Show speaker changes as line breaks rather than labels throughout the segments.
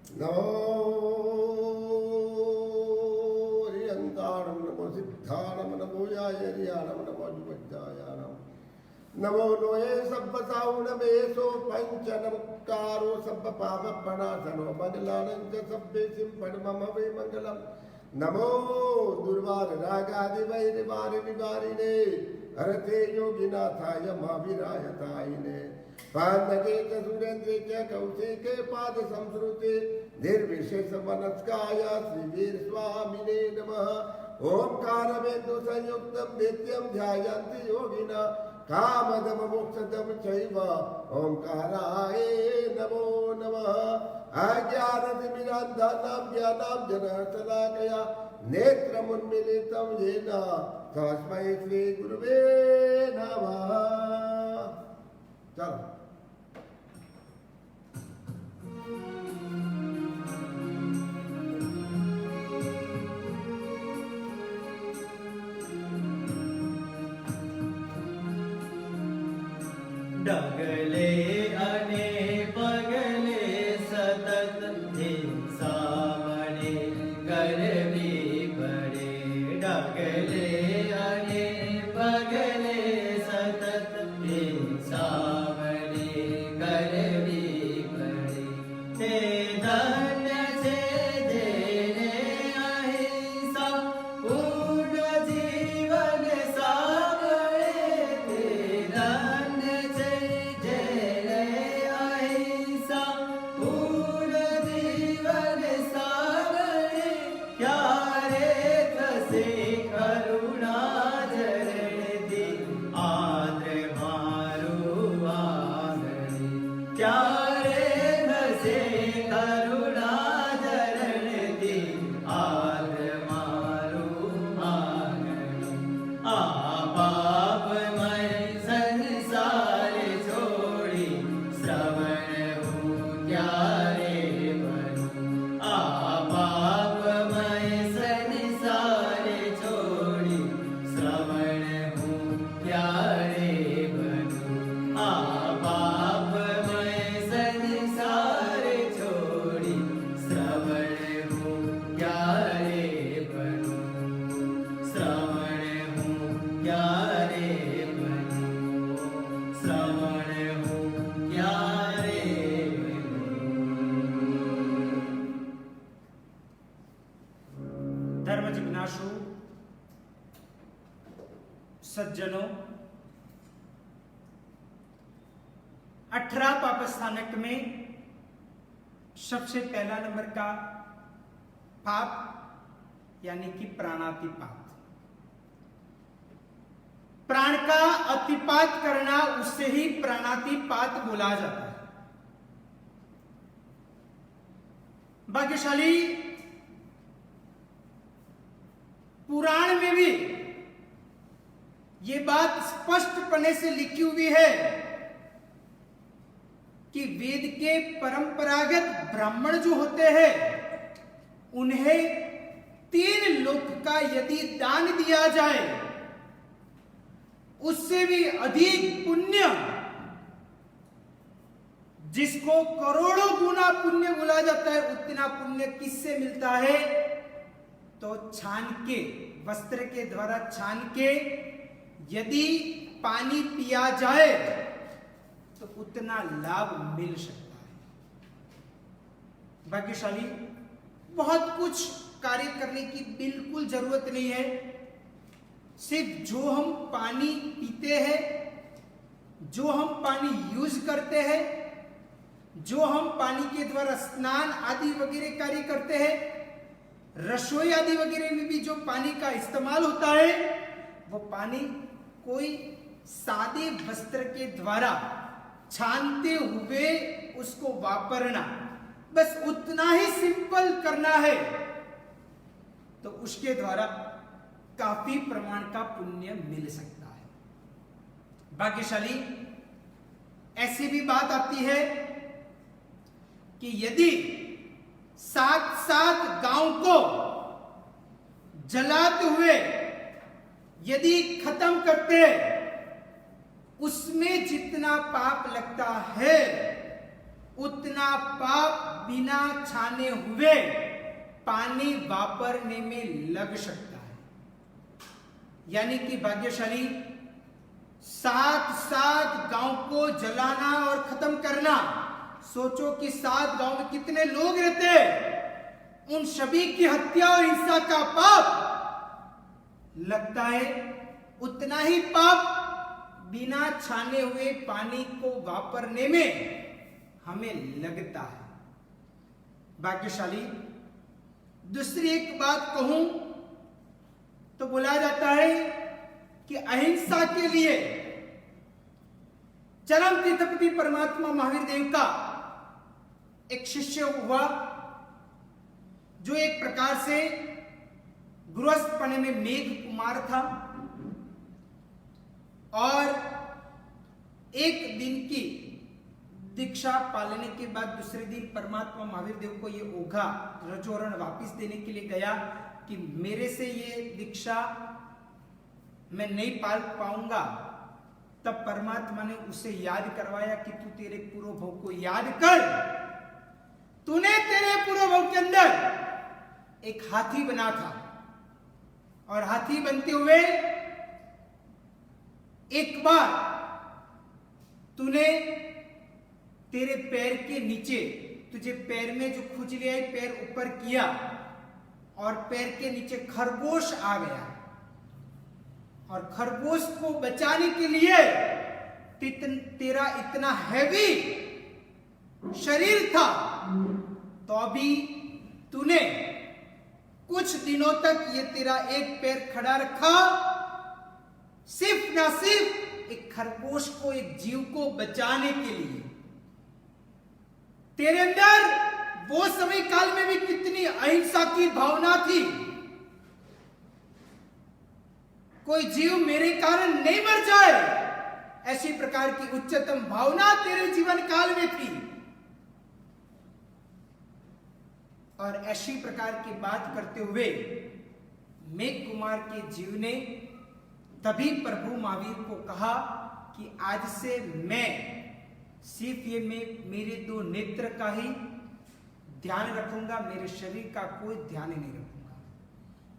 नमो रियंताणं नमो सिद्धाणं नमो यायरियाणं नमो जुवज्जायाणं नमो लोये सब्बसाउणमेशो पंचनमुक्कारो सब्बपापप्रणाशनो मंगलानं च सब्बेसिं पद्मम वै मंगलम् नमो दुर्वार रागादिवैरिवारिणे हरते योगिनाथाय महावीरायतायिने पान्दके च सुरेन्द्रे च कौशिके पाद संस्कृते निर्विशेष मनस्काय श्रीवीर स्वामिने नमः ओंकारमेतु संयुक्तं नित्यं ध्यायन्ति योगिना कामदम मोक्षदम चैव ओंकाराय नमो नमः अज्ञानतिमिरान्धानां ज्ञानां जनशलाकया नेत्रमुन्मीलितं येन तस्मै श्रीगुरुवे नमः। चलो
डगले अने पगले सतत हिंसा मणे करवी पड़े। डगले अने पगले सतत हिंसा मणे करवी पड़े। ते धन्य से जेने अहिंसा पूर्ण जीवन सावरे। ते धन्य से जेने अहिंसा पूर्ण जीवन सावरे। क्यारे थसे करुणा जरण दी आद्र मारू आंगणे। क्यारे थसे करुणा जरण दी आद्र मारू आंगणे। आ पापमय संसार छोड़ी श्रवण हूँ क्यारे बनूं। आ पापमय संसार छोड़ी श्रवण हूँ क्यारे बनूं। आ पापमय संसार छोड़ी श्रवण हूँ क्यारे बनूं। श्रवण हूँ क्यारे बनूं। श्रवण हूँ क्यारे बनूं। धर्म जिज्ञासु सज्जनों, 18 पाप स्थानक में सबसे पहला नंबर का पाप यानी कि प्राणातिपात। प्राण का अतिपात करना, उससे ही प्राणातिपात बोला जाता है। भाग्यशाली पुराण में भी ये बात स्पष्टपने से लिखी हुई है कि वेद के परंपरागत ब्राह्मण जो होते हैं उन्हें 3 लोक का यदि दान दिया जाए उससे भी अधिक पुण्य, जिसको करोड़ों गुना पुण्य बोला जाता है, उतना पुण्य किससे मिलता है? तो छान के, वस्त्र के द्वारा छान के यदि पानी पिया जाए तो उतना लाभ मिल सकता है। भाग्यशाली बहुत कुछ कार्य करने की बिल्कुल जरूरत नहीं है। सिर्फ जो हम पानी पीते हैं, जो हम पानी यूज करते हैं, जो हम पानी के द्वारा स्नान आदि वगैरह कार्य करते हैं, रसोई आदि वगैरह में भी जो पानी का इस्तेमाल होता है, वो पानी कोई सादे वस्त्र के द्वारा छानते हुए उसको वापरना, बस उतना ही सिंपल करना है, तो उसके द्वारा काफी प्रमाण का पुण्य मिल सकता है। भाग्यशाली ऐसी भी बात आती है कि यदि 7 गांव को जलाते हुए यदि खत्म करते उसमें जितना पाप लगता है उतना पाप बिना छाने हुए पानी वापरने में लग सकता है। यानी कि भाग्यशाली 7 गांव को जलाना और खत्म करना, सोचो कि 7 गांव में कितने लोग रहते हैं, उन सभी की हत्या और हिंसा का पाप लगता है। उतना ही पाप बिना छाने हुए पानी को वापरने में हमें लगता है। भाग्यशाली दूसरी एक बात कहूं तो बोला जाता है कि अहिंसा के लिए चरम तीर्थपति परमात्मा महावीर देव का एक शिष्य हुआ, जो एक प्रकार से गृहस्थपने में मेघ कुमार था, और एक दिन की दीक्षा पालने के बाद दूसरे दिन परमात्मा महावीर देव को ये ओघा रजोरण वापिस देने के लिए गया कि मेरे से ये दीक्षा मैं नहीं पाल पाऊंगा। तब परमात्मा ने उसे याद करवाया कि तू तेरे पूर्व भव को याद कर, तूने तेरे पूर्व भव के अंदर एक हाथी बना था, और हाथी बनते हुए एक बार तूने तेरे पैर के नीचे, तुझे पैर में जो खुजली आई, पैर ऊपर किया और पैर के नीचे खरगोश आ गया, और खरगोश को बचाने के लिए तेरा इतना हैवी शरीर था, तो अभी तूने कुछ दिनों तक ये तेरा एक पैर खड़ा रखा, सिर्फ ना सिर्फ एक खरगोश को, एक जीव को बचाने के लिए। तेरे अंदर वो समय काल में भी कितनी अहिंसा की भावना थी, कोई जीव मेरे कारण नहीं मर जाए, ऐसी प्रकार की उच्चतम भावना तेरे जीवन काल में थी। और ऐसी प्रकार की बात करते हुए मेघ कुमार के जीव ने तभी प्रभु महावीर को कहा कि आज से मैं सिर्फ ये मेरे 2 नेत्र का ही ध्यान रखूंगा, मेरे शरीर का कोई ध्यान नहीं रखूंगा।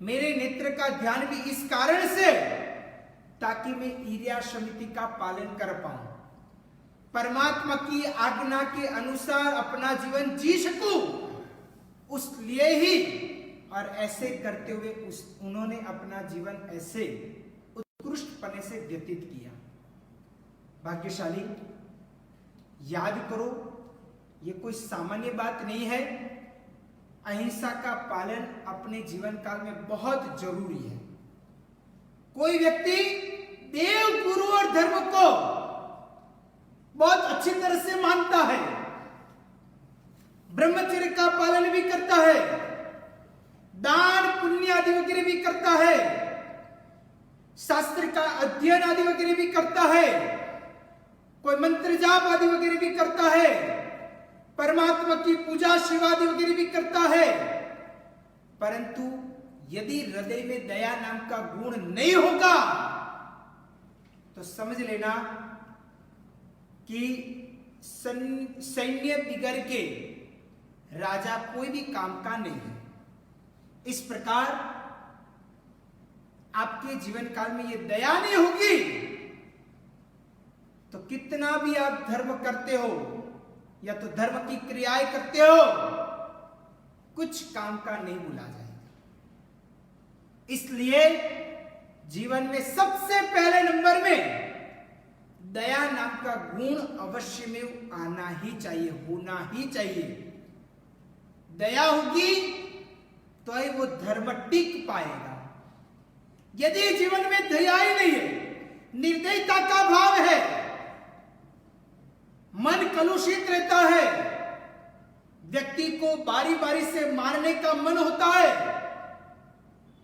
मेरे नेत्र का ध्यान भी इस कारण से ताकि मैं ईर्या समिति का पालन कर पाऊं, परमात्मा की आज्ञा के अनुसार अपना जीवन जी सकूं, उस लिए ही। और ऐसे करते हुए उन्होंने अपना जीवन ऐसे उत्कृष्टपने से व्यतीत किया। भाग्यशाली, याद करो, ये कोई सामान्य बात नहीं है। अहिंसा का पालन अपने जीवन काल में बहुत जरूरी है। कोई व्यक्ति देव, गुरु और धर्म को बहुत अच्छी तरह से मानता है, ब्रह्मचर्य का पालन भी करता है, दान पुण्य आदि वगैरह भी करता है, शास्त्र का अध्ययन आदि वगैरह भी करता है, कोई मंत्र जाप आदि वगैरह भी करता है, परमात्मा की पूजा शिव आदि वगैरह भी करता है, परंतु यदि हृदय में दया नाम का गुण नहीं होगा तो समझ लेना कि सैन्य बिगड़ के राजा कोई भी काम का नहीं है। इस प्रकार आपके जीवन काल में ये दया नहीं होगी तो कितना भी आप धर्म करते हो या तो धर्म की क्रियाएं करते हो, कुछ काम का नहीं बोला जाएगा। इसलिए जीवन में सबसे पहले नंबर में दया नाम का गुण अवश्य में आना ही चाहिए, होना ही चाहिए। दया होगी तो ही वो धर्म टिक पाएगा। यदि जीवन में दया ही नहीं है, निर्दयता का भाव है, मन कलुषित रहता है, व्यक्ति को बारी बारी से मारने का मन होता है,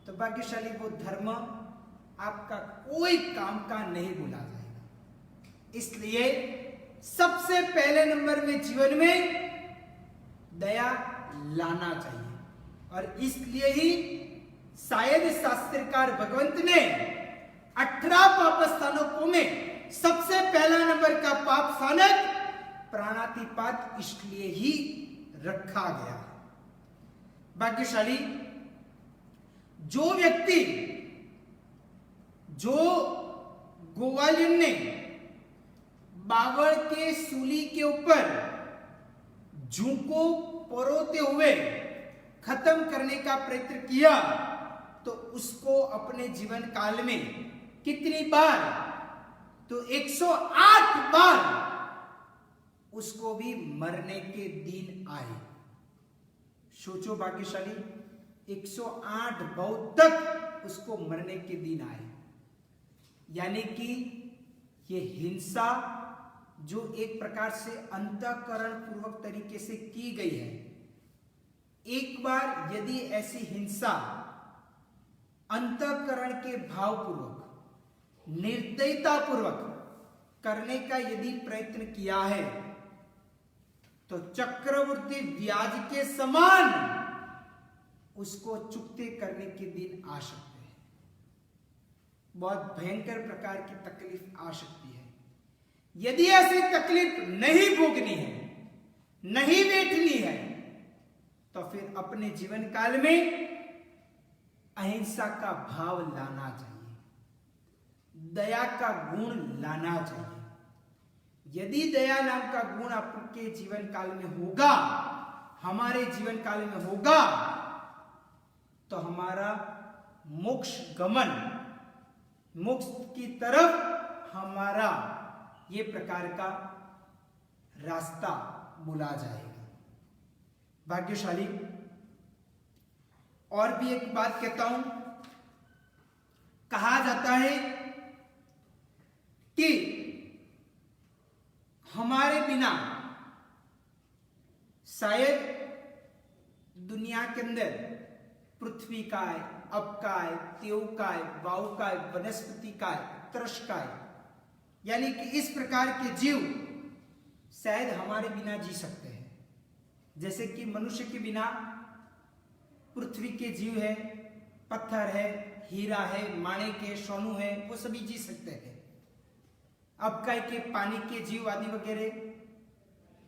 तो भाग्यशाली वो धर्म आपका कोई काम का नहीं बोला जाएगा। इसलिए सबसे पहले नंबर में जीवन में दया लाना चाहिए। और इसलिए ही शायद शास्त्रकार भगवंत ने 18 पाप स्थानकों में सबसे पहला नंबर का पाप स्थानक प्राणातिपात इसलिए ही रखा गया है। भाग्यशाली जो व्यक्ति, जो ग्वालियर ने बाबर के सूली के ऊपर जू को परोते हुए खत्म करने का प्रयत्न किया, तो उसको अपने जीवन काल में कितनी बार, तो 108 बार उसको भी मरने के दिन आए। सोचो भाग्यशाली, 108 बहुत तक उसको मरने के दिन आए। यानी कि ये हिंसा जो एक प्रकार से अंतःकरण पूर्वक तरीके से की गई है, एक बार यदि ऐसी हिंसा अंतःकरण के भावपूर्वक, निर्दयता पूर्वक करने का यदि प्रयत्न किया है, तो चक्रवर्ती ब्याज के समान उसको चुकते करने के दिन आ सकते हैं। बहुत भयंकर प्रकार की तकलीफ आ सकती है। यदि ऐसी तकलीफ नहीं भोगनी है, नहीं बैठनी है, तो फिर अपने जीवन काल में अहिंसा का भाव लाना चाहिए, दया का गुण लाना चाहिए। यदि दया नाम का गुण आपके जीवन काल में होगा, हमारे जीवन काल में होगा, तो हमारा मोक्ष गमन, मोक्ष की तरफ हमारा ये प्रकार का रास्ता बुला जाएगा। भाग्यशाली और भी एक बात कहता हूं, कहा जाता है कि हमारे बिना शायद दुनिया के अंदर पृथ्वी का है, अब का है, त्यों का है, वायु का है, वनस्पति का है, त्रश का है, यानी कि इस प्रकार के जीव शायद हमारे बिना जी सकते हैं। जैसे कि मनुष्य के बिना पृथ्वी के जीव है, पत्थर है, हीरा है, माणिक है, सोनू है, वो सभी जी सकते हैं। अब का के पानी के जीव आदि वगैरह,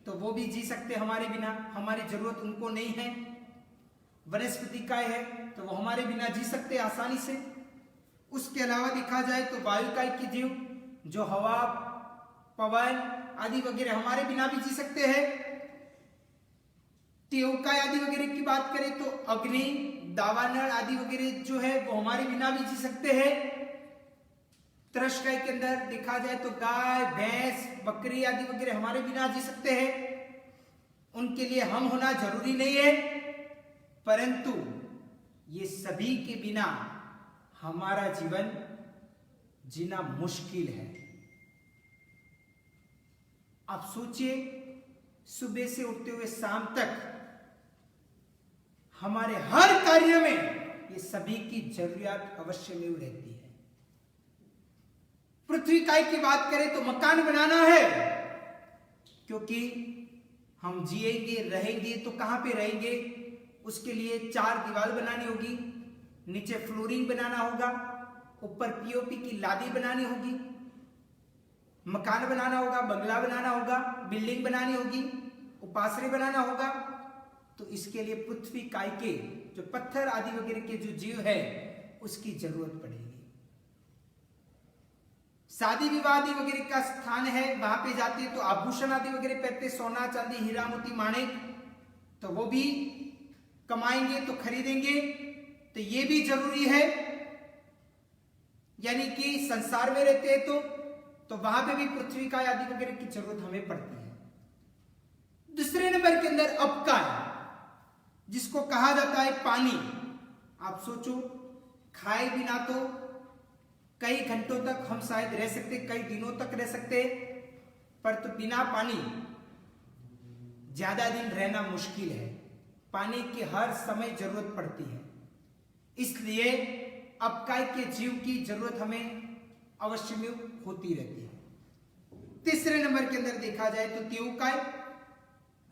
तो वो भी जी सकते हमारे बिना, हमारी जरूरत उनको नहीं है। वनस्पति काय है तो वो हमारे बिना जी सकते आसानी से। उसके अलावा देखा जाए तो वायु काय के जीव, जो हवा, पवन आदि वगैरह हमारे बिना भी जी सकते हैं। त्योकाय आदि वगैरह की बात करें तो अग्नि, दावानल आदि वगैरह जो है वो हमारे बिना भी जी सकते हैं। त्रशकाय के अंदर देखा जाए तो गाय, भैंस, बकरी आदि वगैरह हमारे बिना जी सकते हैं। उनके लिए हम होना जरूरी नहीं है, परंतु ये सभी के बिना हमारा जीवन जीना मुश्किल है। आप सोचिए, सुबह से उठते हुए शाम तक हमारे हर कार्य में ये सभी की जरूरियात अवश्य में रहती है। पृथ्वी काय की बात करें तो मकान बनाना है, क्योंकि हम जिएंगे, रहेंगे तो कहां पे रहेंगे, उसके लिए 4 दीवार बनानी होगी, नीचे फ्लोरिंग बनाना होगा, ऊपर पीओपी की लादी बनानी होगी, मकान बनाना होगा, बंगला बनाना होगा, बिल्डिंग बनानी होगी, उपासरे बनाना होगा। तो इसके लिए पृथ्वी काय के जो पत्थर आदि वगैरह के जो जीव है उसकी जरूरत पड़ेगी। शादी विवाह आदि वगैरह का स्थान है, वहां पे जाते हैं तो आभूषण आदि वगैरह पहनते, सोना चांदी हीरा मोती माणिक, तो वो भी कमाएंगे तो खरीदेंगे, तो ये भी जरूरी है। यानी कि संसार में रहते हैं तो वहां पे भी पृथ्वी का आदि वगैरह की जरूरत हमें पड़ती है। दूसरे नंबर के अंदर अपकाय, जिसको कहा जाता है पानी। आप सोचो, खाए बिना तो कई घंटों तक हम शायद रह सकते, कई दिनों तक रह सकते, पर तो बिना पानी ज्यादा दिन रहना मुश्किल है। पानी की हर समय जरूरत पड़ती है, इसलिए अपकाय के जीव की जरूरत हमें अवश्य में होती रहती है। तीसरे नंबर के अंदर देखा जाए तो त्योकाय,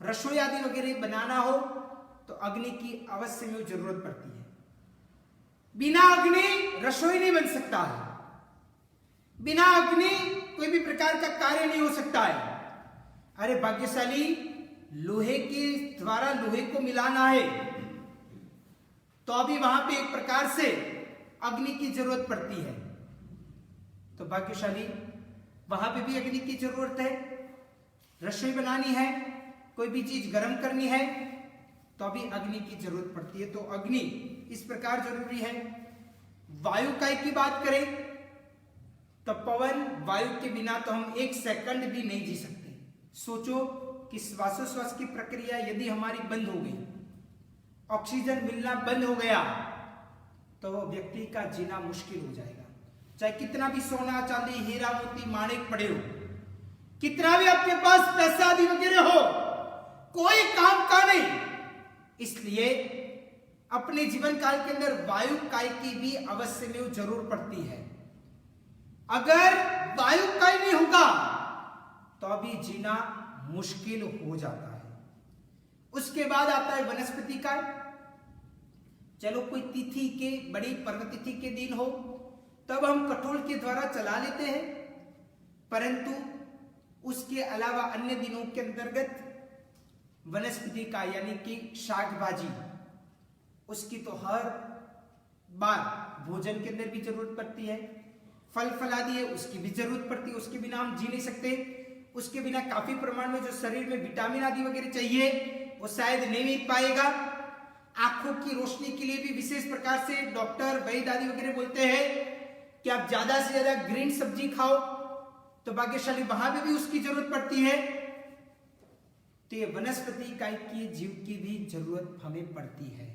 रसोई आदि वगैरह बनाना हो तो अग्नि की अवश्य में जरूरत पड़ती है। बिना अग्नि रसोई नहीं बन सकता है, बिना अग्नि कोई भी प्रकार का कार्य नहीं हो सकता है। अरे भाग्यशाली, लोहे के द्वारा लोहे को मिलाना है तो अभी वहां पे एक प्रकार से अग्नि की जरूरत पड़ती है। तो भाग्यशाली, वहां पे भी अग्नि की जरूरत है। रसोई बनानी है, कोई भी चीज गर्म करनी है तो अभी अग्नि की जरूरत पड़ती है। तो अग्नि इस प्रकार जरूरी है। वायु काय की बात करें तो पवन, वायु के बिना तो हम एक सेकंड भी नहीं जी सकते। सोचो कि श्वासोश्वास की प्रक्रिया यदि हमारी बंद हो गई, ऑक्सीजन मिलना बंद हो गया तो व्यक्ति का जीना मुश्किल हो जाएगा। चाहे कितना भी सोना चांदी हीरा मोती माणिक पड़े हो, कितना भी आपके पास पैसा आदि वगैरह हो, कोई काम का नहीं। इसलिए अपने जीवन काल के अंदर वायु काय की भी अवश्य में जरूर पड़ती है। अगर वायु काय नहीं होगा तो अभी जीना मुश्किल हो जाता है। उसके बाद आता है वनस्पति काय। चलो कोई तिथि के, बड़ी पर्व तिथि के दिन हो तब हम कठोल के द्वारा चला लेते हैं, परंतु उसके अलावा अन्य दिनों के अंतर्गत वनस्पति का यानी कि शाक भाजी, उसकी तो हर बार भोजन के अंदर भी जरूरत पड़ती है। फल फलादी है, उसकी भी जरूरत पड़ती है, उसके बिना हम जी नहीं सकते। उसके बिना काफी प्रमाण में जो शरीर में विटामिन आदि वगैरह चाहिए वो शायद नहीं मिल पाएगा। आंखों की रोशनी के लिए भी विशेष प्रकार से डॉक्टर वैद्य आदि वगैरह बोलते हैं कि आप ज्यादा से ज्यादा ग्रीन सब्जी खाओ, तो भाग्यशाली वहां पे भी उसकी जरूरत पड़ती है। तो ये वनस्पति काय की जीव की भी जरूरत हमें पड़ती है।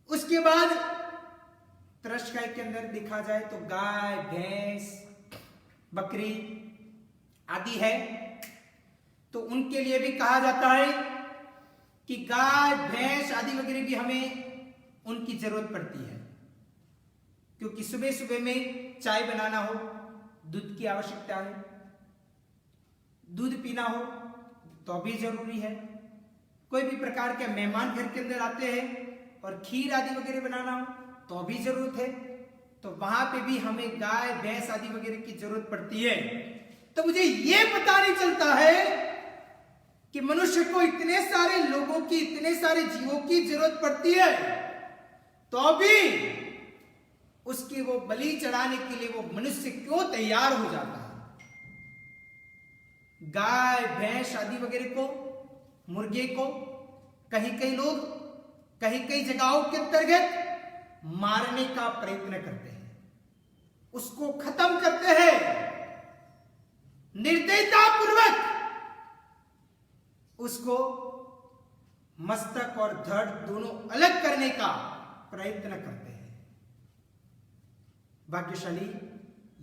उसके बाद त्रश काय के अंदर देखा जाए तो गाय, भैंस, बकरी आदि है, तो उनके लिए भी कहा जाता है कि गाय, भैंस आदि वगैरह भी हमें उनकी जरूरत पड़ती है, क्योंकि सुबह सुबह में चाय बनाना हो, दूध की आवश्यकता है, दूध पीना हो तो भी जरूरी है। कोई भी प्रकार के मेहमान घर के अंदर आते हैं और खीर आदि वगैरह बनाना हो तो भी जरूरत है। तो वहां पे भी हमें गाय, भैंस आदि वगैरह की जरूरत पड़ती है। तो मुझे यह पता नहीं चलता है कि मनुष्य को इतने सारे लोगों की, इतने सारे जीवों की जरूरत पड़ती है तो भी उसकी वो बलि चढ़ाने के लिए वो मनुष्य क्यों तैयार हो जाता है। गाय, भैंस आदि वगैरह को, मुर्गे को कहीं कहीं लोग कहीं जगहों के अंतर्गत मारने का प्रयत्न करते हैं, उसको खत्म करते हैं, निर्दयता पूर्वक उसको मस्तक और धड़ दोनों अलग करने का प्रयत्न करते हैं। भाग्यशाली,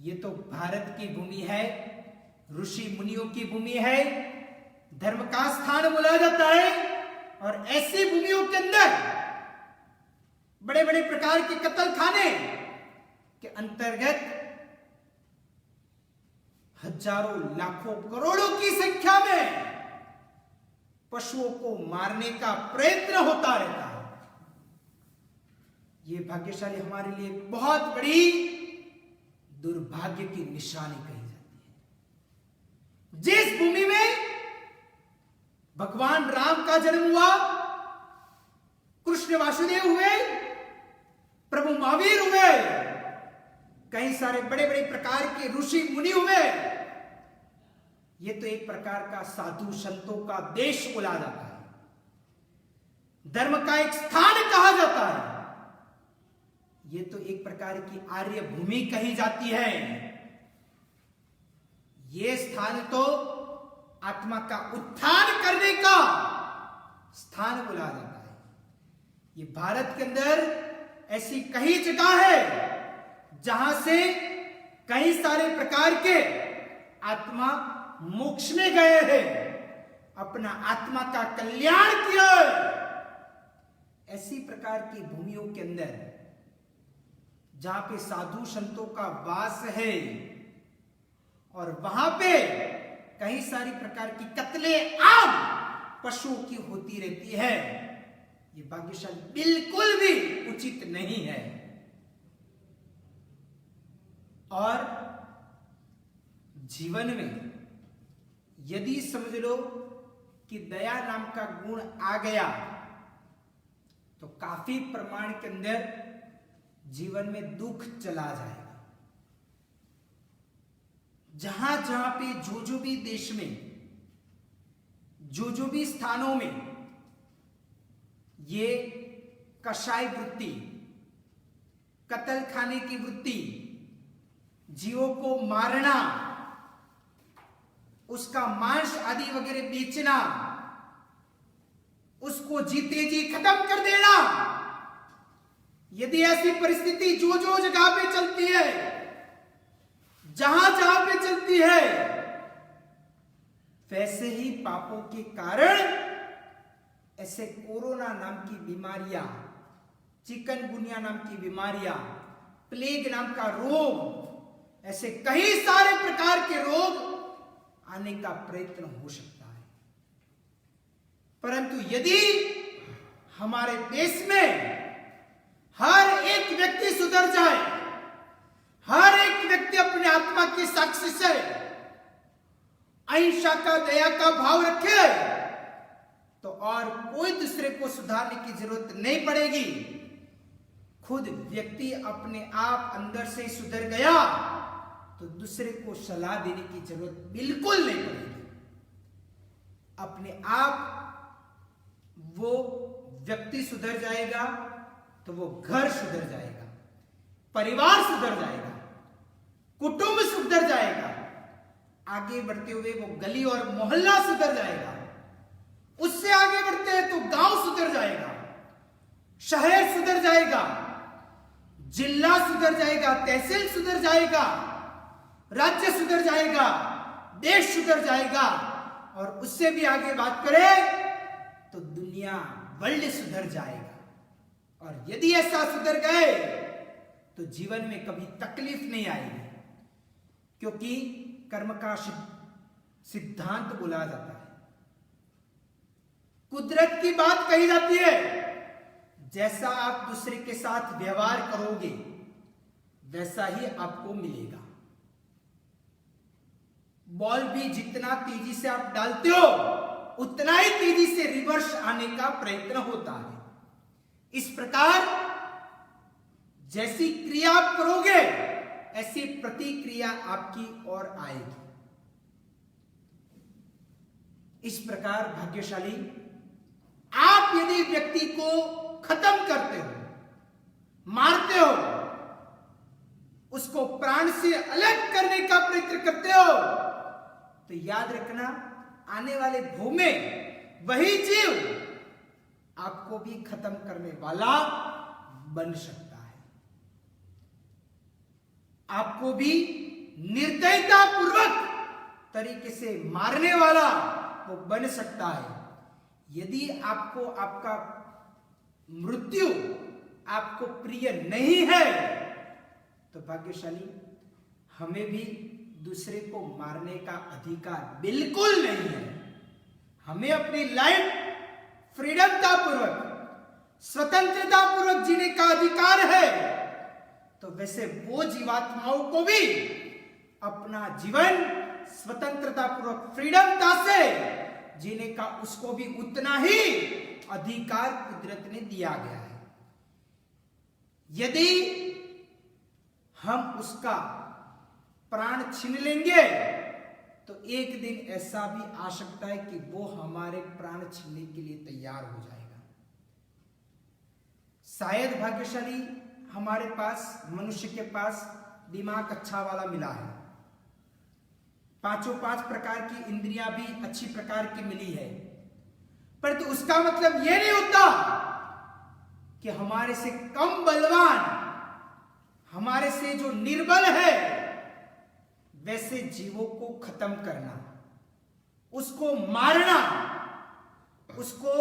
ये तो भारत की भूमि है, ऋषि मुनियों की भूमि है, धर्म का स्थान बोला जाता है। और ऐसी भूमियों के अंदर बड़े बड़े प्रकार के कत्ल खाने के अंतर्गत हजारों, लाखों, करोड़ों की संख्या में पशुओं को मारने का प्रयत्न होता रहता है। यह भाग्यशाली हमारे लिए बहुत बड़ी दुर्भाग्य की निशानी कही जाती है। जिस भूमि में भगवान राम का जन्म हुआ, कृष्ण वासुदेव हुए, प्रभु महावीर हुए, कई सारे बड़े बड़े प्रकार के ऋषि मुनि हुए, ये तो एक प्रकार का साधु संतों का देश बोला जाता है, धर्म का एक स्थान कहा जाता है। ये तो एक प्रकार की आर्य भूमि कही जाती है। ये स्थान तो आत्मा का उत्थान करने का स्थान बोला जाता है। ये भारत के अंदर ऐसी कई जगह है जहां से कई सारे प्रकार के आत्मा मोक्ष में गए हैं, अपना आत्मा का कल्याण किया। ऐसी प्रकार की भूमियों के अंदर जहां पे साधु संतों का वास है और वहां पे कई सारी प्रकार की कत्ले आम पशुओं की होती रहती है, ये भाग्यशाली बिल्कुल भी उचित नहीं है। और जीवन में यदि समझ लो कि दया नाम का गुण आ गया तो काफी प्रमाण के अंदर जीवन में दुख चला जाएगा। जहां जहां पे जो भी देश में जो भी स्थानों में ये कषाय वृत्ति, कत्ल खाने की वृत्ति, जीवों को मारना, उसका मांस आदि वगैरह बेचना, उसको जीते जी खत्म कर देना, यदि ऐसी परिस्थिति जो जगह पे चलती है, जहां जहां पे चलती है, वैसे ही पापों के कारण ऐसे कोरोना नाम की बीमारियां, चिकनगुनिया नाम की बीमारियां, प्लेग नाम का रोग, ऐसे कई सारे प्रकार के रोग आने का प्रयत्न हो सकता है। परंतु यदि हमारे देश में हर एक व्यक्ति सुधर जाए, हर एक व्यक्ति अपने आत्मा के साक्षी से अहिंसा का, दया का भाव रखे, तो और कोई दूसरे को सुधारने की जरूरत नहीं पड़ेगी। खुद व्यक्ति अपने आप अंदर से सुधर गया तो दूसरे को सलाह देने की जरूरत बिल्कुल नहीं पड़ेगी। अपने आप वो व्यक्ति सुधर जाएगा तो वो घर सुधर जाएगा, परिवार सुधर जाएगा, कुटुंब सुधर जाएगा, आगे बढ़ते हुए वो गली और मोहल्ला सुधर जाएगा, उससे आगे बढ़ते हैं तो गांव सुधर जाएगा, शहर सुधर जाएगा, जिला सुधर जाएगा, तहसील सुधर जाएगा, राज्य सुधर जाएगा, देश सुधर जाएगा, और उससे भी आगे बात करें तो दुनिया, वर्ल्ड सुधर जाएगा। और यदि ऐसा सुधर गए तो जीवन में कभी तकलीफ नहीं आएगी, क्योंकि कर्म का सिद्धांत बोला जाता है, कुदरत की बात कही जाती है, जैसा आप दूसरे के साथ व्यवहार करोगे वैसा ही आपको मिलेगा। बॉल भी जितना तेजी से आप डालते हो उतना ही तेजी से रिवर्स आने का प्रयत्न होता है। इस प्रकार जैसी क्रिया आप करोगे ऐसी प्रतिक्रिया आपकी ओर आएगी। इस प्रकार भाग्यशाली आप यदि व्यक्ति को खत्म करते हो, मारते हो, उसको प्राण से अलग करने का प्रयत्न करते हो, तो याद रखना आने वाले भोग में वही जीव आपको भी खत्म करने वाला बन सकता है, आपको भी निर्दयता पूर्वक तरीके से मारने वाला वो बन सकता है। यदि आपको आपका मृत्यु आपको प्रिय नहीं है तो भाग्यशाली हमें भी दूसरे को मारने का अधिकार बिल्कुल नहीं है। हमें अपनी लाइफ फ्रीडमता पूर्वक, स्वतंत्रता पूर्वक जीने का अधिकार है। तो वैसे वो जीवात्माओं को भी अपना जीवन स्वतंत्रता पूर्वक, फ्रीडमता से जीने का उसको भी उतना ही अधिकार कुदरत ने दिया गया है। यदि हम उसका प्राण छीन लेंगे तो एक दिन ऐसा भी आ सकता है कि वो हमारे प्राण छीनने के लिए तैयार हो जाएगा। शायद भाग्यशाली हमारे पास, मनुष्य के पास दिमाग अच्छा वाला मिला है, पांच प्रकार की इंद्रियां भी अच्छी प्रकार की मिली है, पर तो उसका मतलब यह नहीं होता कि हमारे से कम बलवान, हमारे से जो निर्बल है वैसे जीवों को खत्म करना, उसको मारना, उसको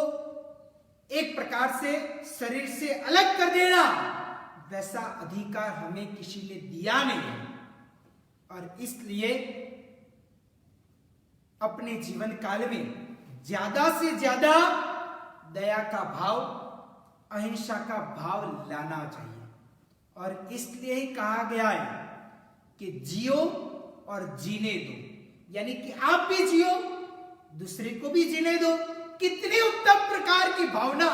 एक प्रकार से शरीर से अलग कर देना, वैसा अधिकार हमें किसी ने दिया नहीं। और इसलिए अपने जीवन काल में ज्यादा से ज्यादा दया का भाव, अहिंसा का भाव लाना चाहिए। और इसलिए ही कहा गया है कि जियो और जीने दो, यानी कि आप भी जियो दूसरे को भी जीने दो। कितनी उत्तम प्रकार की भावना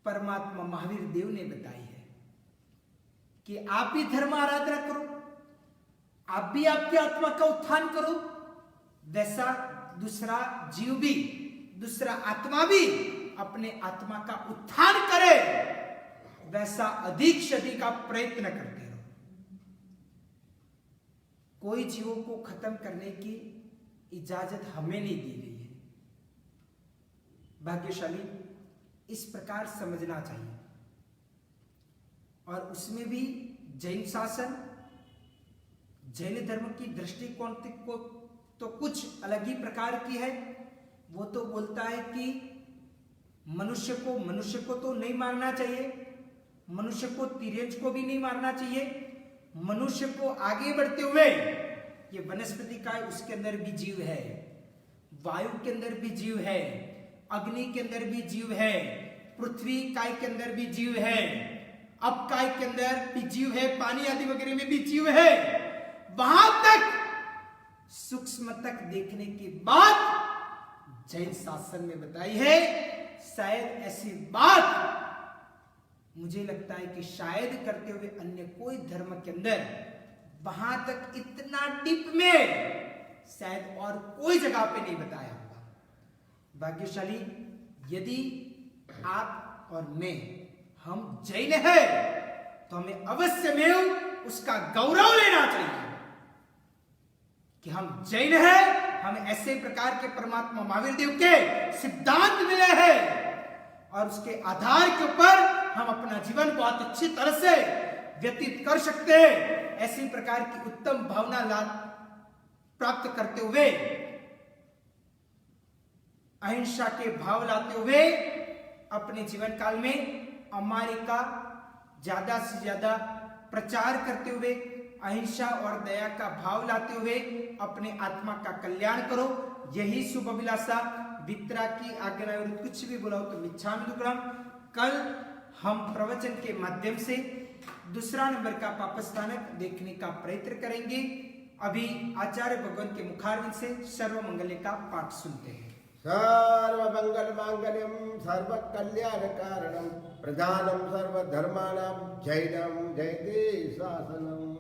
परमात्मा महावीर देव ने बताई है कि आप भी धर्म आराधना करो, आप भी आपकी आत्मा का उत्थान करो, वैसा दूसरा जीव भी, दूसरा आत्मा भी अपने आत्मा का उत्थान करे, वैसा अधिक से अधिक आप प्रयत्न करते रहो। कोई जीवों को खत्म करने की इजाजत हमें नहीं दी गई है। भाग्यशाली इस प्रकार समझना चाहिए। और उसमें भी जैन शासन, जैन धर्म की दृष्टिकोण को तो कुछ अलग ही प्रकार की है। वो तो बोलता है कि मनुष्य को तो नहीं मारना चाहिए, मनुष्य को तिर्यंच को भी नहीं मारना चाहिए। मनुष्य को आगे बढ़ते हुए ये वनस्पति का है, उसके अंदर भी जीव है, वायु के अंदर भी जीव है, अग्नि के अंदर भी जीव है, पृथ्वी काय के अंदर भी जीव है, अपकाय के अंदर भी जीव है, पानी आदि वगैरह में भी जीव है। वहां तक सूक्ष्म तक देखने के बाद जैन शासन में बताई है। शायद ऐसी बात मुझे लगता है कि शायद करते हुए अन्य कोई धर्म के अंदर वहां तक इतना डीप में शायद और कोई जगह पे नहीं बताया होगा। भाग्यशाली यदि आप और मैं हम जैन है तो हमें अवश्य में उसका गौरव लेना चाहिए कि हम जैन है, हमें ऐसे प्रकार के परमात्मा महावीर देव के सिद्धांत मिले हैं और उसके आधार के ऊपर हम अपना जीवन बहुत अच्छी तरह से व्यतीत कर सकते हैं। ऐसी प्रकार की उत्तम भावना लाभ प्राप्त करते हुए, अहिंसा के भाव लाते हुए अपने जीवन काल में हमारे का ज्यादा से ज्यादा प्रचार करते हुए, अहिंसा और दया का भाव लाते हुए अपने आत्मा का कल्याण करो। यही शुभ अभिलाषा वितरा की आज्ञा और कुछ भी बोला हो तो मिच्छामि दुक्कडम। कल हम प्रवचन के माध्यम से दूसरा नंबर का पापस्थानक देखने का प्रयत्न करेंगे। अभी आचार्य भगवान के मुखारविंद से सर्व मंगल्य का पाठ सुनते हैं।
सर्व मंगल मांगल्यम सर्व कल्याण कारणम प्रधानम सर्व धर्माणाम जैनम जयते शासनम।